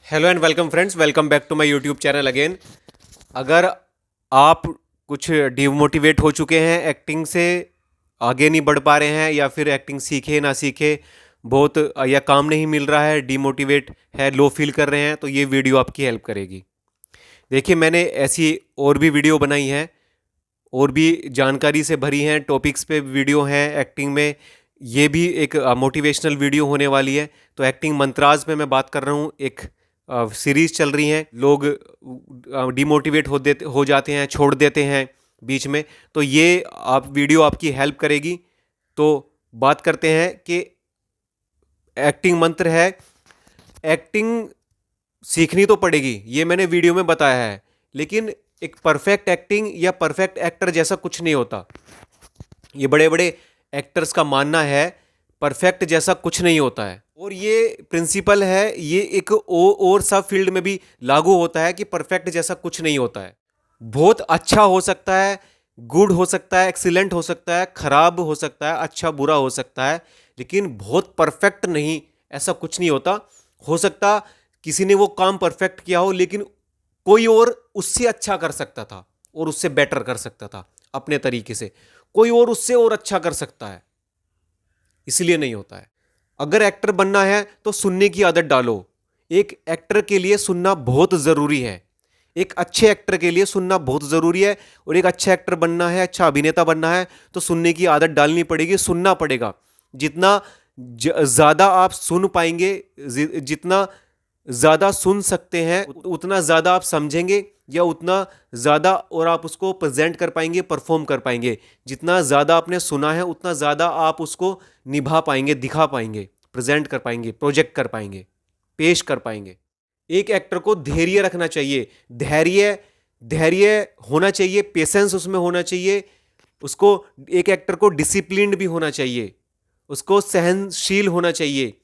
Hello and welcome friends, welcome back to my YouTube channel again. अगर आप कुछ demotivate हो चुके हैं, एक्टिंग से आगे नहीं बढ़ पा रहे हैं, या फिर एक्टिंग सीखे ना सीखे बहुत या काम नहीं मिल रहा है, डिमोटिवेट है, लो फील कर रहे हैं, तो ये वीडियो आपकी हेल्प करेगी। देखिए, मैंने ऐसी और भी वीडियो बनाई हैं, और भी जानकारी से भरी हैं, टॉपिक्स पे वीडियो हैं एक्टिंग में। ये भी एक मोटिवेशनल वीडियो होने वाली है। तो एक्टिंग मंत्राज में मैं बात कर रहा हूँ। एक सीरीज चल रही है, लोग डिमोटिवेट हो जाते हैं, छोड़ देते हैं बीच में। तो ये आप वीडियो आपकी हेल्प करेगी। तो बात करते हैं कि एक्टिंग मंत्र है। एक्टिंग सीखनी तो पड़ेगी, ये मैंने वीडियो में बताया है, लेकिन एक परफेक्ट एक्टिंग या परफेक्ट एक्टर जैसा कुछ नहीं होता। ये बड़े बड़े एक्टर्स का मानना है, परफेक्ट जैसा कुछ नहीं होता है। और ये प्रिंसिपल है, ये एक और सब फील्ड में भी लागू होता है कि परफेक्ट जैसा कुछ नहीं होता है। बहुत अच्छा हो सकता है, गुड हो सकता है, एक्सीलेंट हो सकता है, खराब हो सकता है, अच्छा बुरा हो सकता है, लेकिन बहुत परफेक्ट नहीं, ऐसा कुछ नहीं होता। हो सकता किसी ने वो काम परफेक्ट किया हो, लेकिन कोई और उससे अच्छा कर सकता था और उससे बेटर कर सकता था अपने तरीके से। कोई और उससे और अच्छा कर सकता है, इसलिए नहीं होता है। अगर एक्टर बनना है तो सुनने की आदत डालो। एक एक्टर के लिए सुनना बहुत ज़रूरी है। एक अच्छे एक्टर के लिए सुनना बहुत ज़रूरी है। और एक अच्छा एक्टर बनना है, अच्छा अभिनेता बनना है, तो सुनने की आदत डालनी पड़ेगी, सुनना पड़ेगा। जितना ज़्यादा आप सुन पाएंगे, जितना ज़्यादा सुन सकते हैं, उतना ज़्यादा आप समझेंगे, या उतना ज़्यादा और आप उसको प्रेजेंट कर पाएंगे, परफॉर्म कर पाएंगे। जितना ज़्यादा आपने सुना है, उतना ज़्यादा आप उसको निभा पाएंगे, दिखा पाएंगे, प्रेजेंट कर पाएंगे, प्रोजेक्ट कर पाएंगे, पेश कर पाएंगे। एक एक्टर को धैर्य रखना चाहिए। धैर्य धैर्य होना चाहिए, पेशेंस उसमें होना चाहिए। उसको, एक एक्टर को डिसिप्लिन्ड भी होना चाहिए, उसको सहनशील होना चाहिए,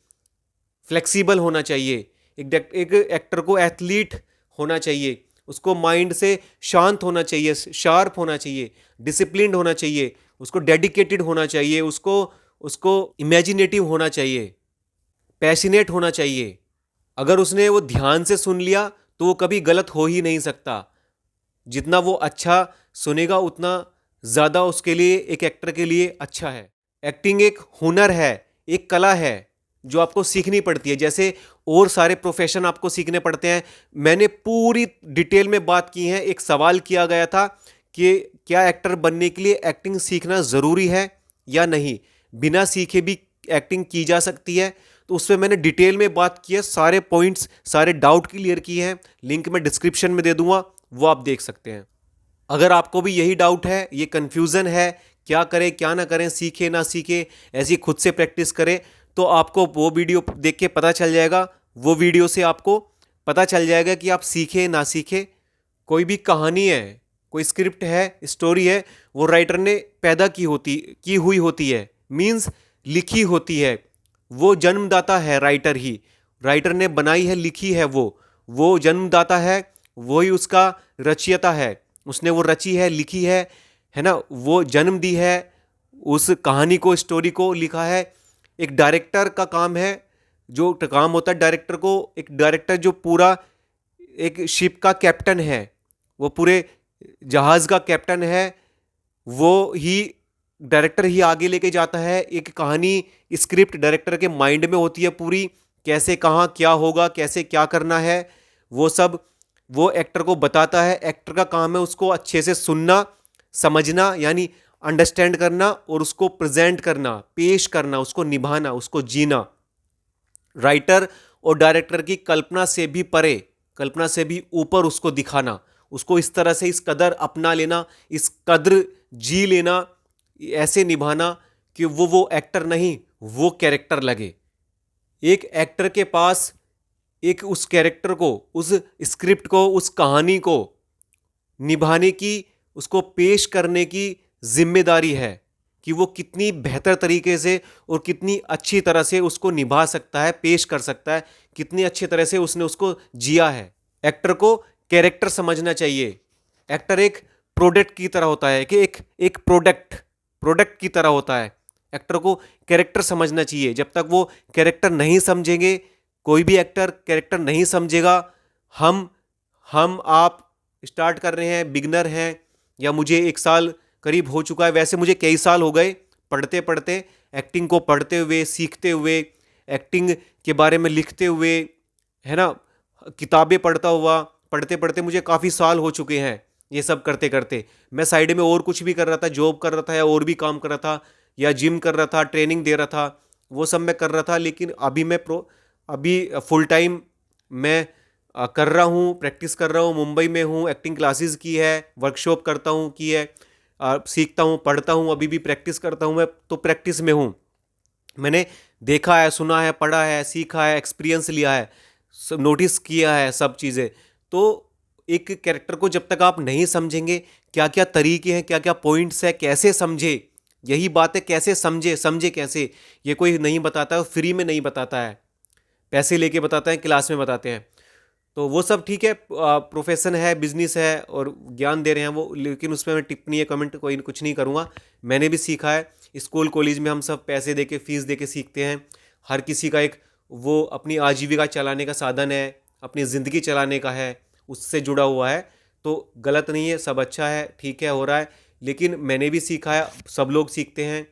फ्लेक्सिबल होना चाहिए। एक एक्टर को एथलीट होना चाहिए, उसको माइंड से शांत होना चाहिए, शार्प होना चाहिए, डिसिप्लिन्ड होना चाहिए, उसको डेडिकेटेड होना चाहिए, उसको उसको इमेजिनेटिव होना चाहिए, पैशनेट होना चाहिए। अगर उसने वो ध्यान से सुन लिया तो वो कभी गलत हो ही नहीं सकता। जितना वो अच्छा सुनेगा, उतना ज़्यादा उसके लिए, एक एक्टर के लिए अच्छा है। एक्टिंग एक हुनर है, एक कला है, जो आपको सीखनी पड़ती है। जैसे और सारे प्रोफेशन आपको सीखने पड़ते हैं। मैंने पूरी डिटेल में बात की है। एक सवाल किया गया था कि क्या एक्टर बनने के लिए एक्टिंग सीखना ज़रूरी है या नहीं, बिना सीखे भी एक्टिंग की जा सकती है। तो उसमें मैंने डिटेल में बात की है, सारे पॉइंट्स, सारे डाउट क्लियर किए हैं। लिंक मैं डिस्क्रिप्शन में दे दूंगा, वो आप देख सकते हैं। अगर आपको भी यही डाउट है, ये कंफ्यूजन है, क्या करें क्या ना करें, सीखे ना सीखे, ऐसी खुद से प्रैक्टिस करें, तो आपको वो वीडियो देख के पता चल जाएगा। वो वीडियो से आपको पता चल जाएगा कि आप सीखे ना सीखे। कोई भी कहानी है, कोई स्क्रिप्ट है, स्टोरी है, वो राइटर ने पैदा की हुई होती है, मीन्स लिखी होती है। वो जन्मदाता है राइटर ही। राइटर ने बनाई है, लिखी है, वो जन्मदाता है, वही उसका रचयिता है। उसने वो रची है ना, वो जन्म दी है, उस कहानी को, स्टोरी को लिखा है। एक डायरेक्टर का काम है, जो काम होता है डायरेक्टर को, एक डायरेक्टर जो पूरा एक शिप का कैप्टन है, वो पूरे जहाज का कैप्टन है, वो ही डायरेक्टर ही आगे लेके जाता है। एक कहानी, स्क्रिप्ट डायरेक्टर के माइंड में होती है पूरी, कैसे कहाँ क्या होगा, कैसे क्या करना है, वो सब वो एक्टर को बताता है। एक्टर का काम है उसको अच्छे से सुनना, समझना, यानी अंडरस्टैंड करना, और उसको प्रेजेंट करना, पेश करना, उसको निभाना, उसको जीना। राइटर और डायरेक्टर की कल्पना से भी परे, कल्पना से भी ऊपर उसको दिखाना, उसको इस तरह से, इस कदर अपना लेना, इस कद्र जी लेना, ऐसे निभाना कि वो एक्टर नहीं, वो कैरेक्टर लगे। एक एक्टर के पास एक उस कैरेक्टर को, उस स्क्रिप्ट को, उस कहानी को निभाने की, उसको पेश करने की जिम्मेदारी है कि वो कितनी बेहतर तरीके से और कितनी अच्छी तरह से उसको निभा सकता है, पेश कर सकता है, कितनी अच्छी तरह से उसने उसको जिया है। एक्टर को कैरेक्टर समझना चाहिए। एक्टर एक प्रोडक्ट की तरह होता है, कि एक प्रोडक्ट की तरह होता है। एक्टर को कैरेक्टर समझना चाहिए। जब तक वो कैरेक्टर नहीं समझेंगे, कोई भी एक्टर कैरेक्टर नहीं समझेगा। हम आप स्टार्ट कर रहे हैं, बिगनर हैं, या मुझे 1 साल करीब हो चुका है, वैसे मुझे कई साल हो गए पढ़ते पढ़ते, एक्टिंग को पढ़ते हुए, सीखते हुए, एक्टिंग के बारे में लिखते हुए, है ना, किताबें पढ़ता हुआ, पढ़ते पढ़ते मुझे काफ़ी साल हो चुके हैं ये सब करते करते। मैं साइड में और कुछ भी कर रहा था, जॉब कर रहा था, या और भी काम कर रहा था, या जिम कर रहा था, ट्रेनिंग दे रहा था, वो सब मैं कर रहा था। लेकिन अभी फुल टाइम मैं कर रहा हूँ, प्रैक्टिस कर रहा हूँ, मुंबई में हूँ, एक्टिंग क्लासेस की है, वर्कशॉप करता हूँ की है, सीखता हूँ, पढ़ता हूँ, अभी भी प्रैक्टिस करता हूँ। मैं तो प्रैक्टिस में हूँ। मैंने देखा है, सुना है, पढ़ा है, सीखा है, एक्सपीरियंस लिया है, सब नोटिस किया है, सब चीज़ें। तो एक कैरेक्टर को जब तक आप नहीं समझेंगे, क्या क्या तरीके हैं, क्या क्या पॉइंट्स है, कैसे समझे, यही बात है, कैसे समझे, समझे कैसे, ये कोई नहीं बताता है, फ्री में नहीं बताता है, पैसे लेके बताते हैं, क्लास में बताते हैं। तो वो सब ठीक है, प्रोफेशन है, बिजनेस है, और ज्ञान दे रहे हैं वो, लेकिन उसमें मैं टिप्पणी या कमेंट कोई कुछ नहीं करूँगा। मैंने भी सीखा है, स्कूल कॉलेज में हम सब पैसे दे के, फीस दे के सीखते हैं। हर किसी का एक वो अपनी आजीविका चलाने का साधन है, अपनी ज़िंदगी चलाने का है, उससे जुड़ा हुआ है। तो गलत नहीं है, सब अच्छा है, ठीक है, हो रहा है। लेकिन मैंने भी सीखा है, सब लोग सीखते हैं,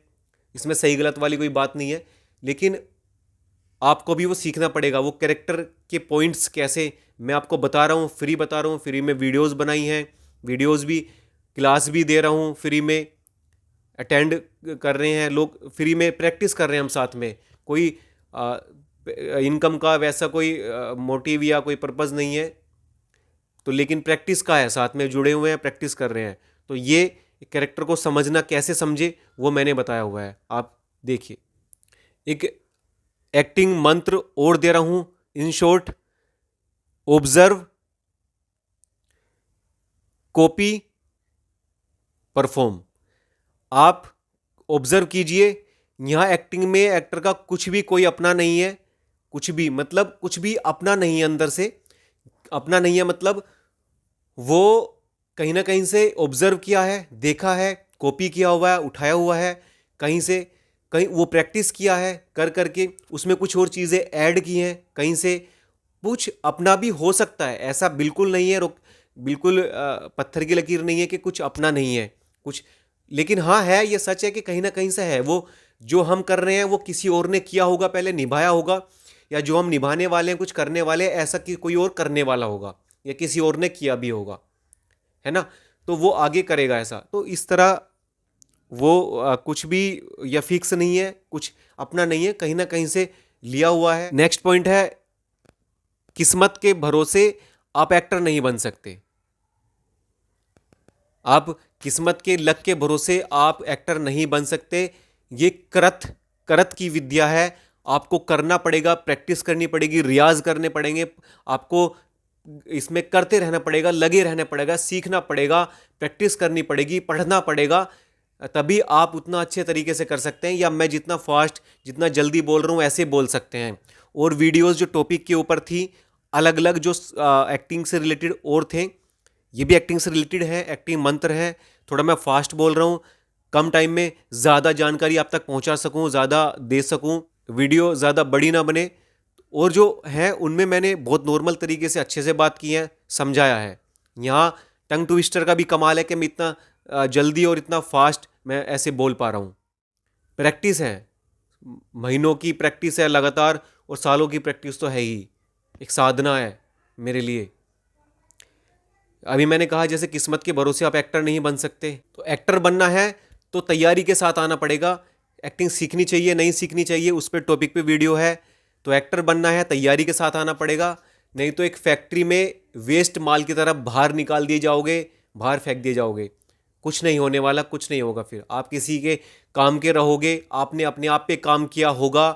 इसमें सही गलत वाली कोई बात नहीं है। लेकिन आपको भी वो सीखना पड़ेगा, वो कैरेक्टर के पॉइंट्स कैसे, मैं आपको बता रहा हूँ, फ्री बता रहा हूँ, फ्री में वीडियोस बनाई हैं, वीडियोस भी, क्लास भी दे रहा हूँ, फ्री में अटेंड कर रहे हैं लोग, फ्री में प्रैक्टिस कर रहे हैं हम साथ में। कोई इनकम का वैसा कोई मोटिव या कोई पर्पज़ नहीं है, तो लेकिन प्रैक्टिस का है, साथ में जुड़े हुए हैं, प्रैक्टिस कर रहे हैं। तो ये कैरेक्टर को समझना, कैसे समझे, वो मैंने बताया हुआ है, आप देखिए। एक एक्टिंग मंत्र और दे रहा हूं, in short: observe, copy, perform. आप ऑब्जर्व कीजिए, यहां एक्टिंग में एक्टर का कुछ भी कोई अपना नहीं है, कुछ भी मतलब कुछ भी अपना नहीं है, अंदर से अपना नहीं है, मतलब वो कहीं ना कहीं से ऑब्जर्व किया है, देखा है, कॉपी किया हुआ है, उठाया हुआ है, कहीं से कहीं वो प्रैक्टिस किया है, कर करके उसमें कुछ और चीज़ें ऐड की हैं, कहीं से कुछ अपना भी हो सकता है, ऐसा बिल्कुल नहीं है, बिल्कुल पत्थर की लकीर नहीं है कि कुछ अपना नहीं है कुछ। लेकिन हाँ है, ये सच है कि कहीं ना कहीं से है, वो जो हम कर रहे हैं वो किसी और ने किया होगा, पहले निभाया होगा, या जो हम निभाने वाले हैं, कुछ करने वाले हैं, ऐसा कि कोई और करने वाला होगा, या किसी और ने किया भी होगा, है ना। तो वो आगे करेगा ऐसा। तो इस तरह वो कुछ भी या फिक्स नहीं है, कुछ अपना नहीं है, कहीं ना कहीं से लिया हुआ है। नेक्स्ट पॉइंट है, किस्मत के भरोसे आप एक्टर नहीं बन सकते। आप किस्मत के लक के भरोसे आप एक्टर नहीं बन सकते। ये करत करत की विद्या है, आपको करना पड़ेगा, प्रैक्टिस करनी पड़ेगी, रियाज करने पड़ेंगे, आपको इसमें करते रहना पड़ेगा, लगे रहना पड़ेगा, सीखना पड़ेगा, प्रैक्टिस करनी पड़ेगी, पढ़ना पड़ेगा, तभी आप उतना अच्छे तरीके से कर सकते हैं। या मैं जितना फास्ट, जितना जल्दी बोल रहा हूँ, ऐसे बोल सकते हैं। और वीडियोस जो टॉपिक के ऊपर थी, अलग अलग जो एक्टिंग से रिलेटेड और थे, ये भी एक्टिंग से रिलेटेड है, एक्टिंग मंत्र है। थोड़ा मैं फास्ट बोल रहा हूँ, कम टाइम में ज़्यादा जानकारी आप तक पहुँचा सकूँ, ज़्यादा दे सकूँ, वीडियो ज़्यादा बड़ी ना बने। और जो है उनमें मैंने बहुत नॉर्मल तरीके से अच्छे से बात की है, समझाया है। यहाँ टंग ट्विस्टर का भी कमाल है कि मैं इतना जल्दी और इतना फास्ट मैं ऐसे बोल पा रहा हूँ। प्रैक्टिस है, महीनों की प्रैक्टिस है लगातार, और सालों की प्रैक्टिस तो है ही, एक साधना है मेरे लिए। अभी मैंने कहा जैसे किस्मत के भरोसे आप एक्टर नहीं बन सकते, तो एक्टर बनना है तो तैयारी के साथ आना पड़ेगा। एक्टिंग सीखनी चाहिए, नहीं सीखनी चाहिए, उस पर टॉपिक पे वीडियो है। तो एक्टर बनना है, तैयारी के साथ आना पड़ेगा, नहीं तो एक फैक्ट्री में वेस्ट माल की तरह बाहर निकाल दिए जाओगे, बाहर फेंक दिए जाओगे, कुछ नहीं होने वाला, कुछ नहीं होगा। फिर आप किसी के काम के रहोगे, आपने अपने आप पे काम किया होगा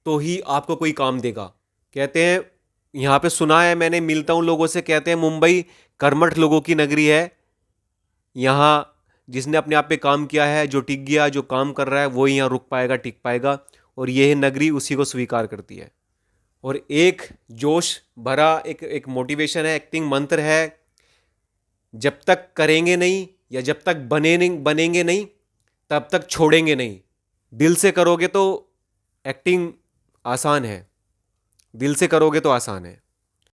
तो ही आपको कोई काम देगा। कहते हैं, यहाँ पे सुना है मैंने, मिलता हूँ लोगों से, कहते हैं मुंबई कर्मठ लोगों की नगरी है। यहाँ जिसने अपने आप पे काम किया है, जो टिक गया, जो काम कर रहा है, वो ही यहाँ रुक पाएगा, टिक पाएगा, और यह नगरी उसी को स्वीकार करती है। और एक जोश भरा एक एक मोटिवेशन है, एक्टिंग मंत्र है: जब तक करेंगे नहीं, या जब तक बनेंगे नहीं, तब तक छोड़ेंगे नहीं। दिल से करोगे तो एक्टिंग आसान है, दिल से करोगे तो आसान है।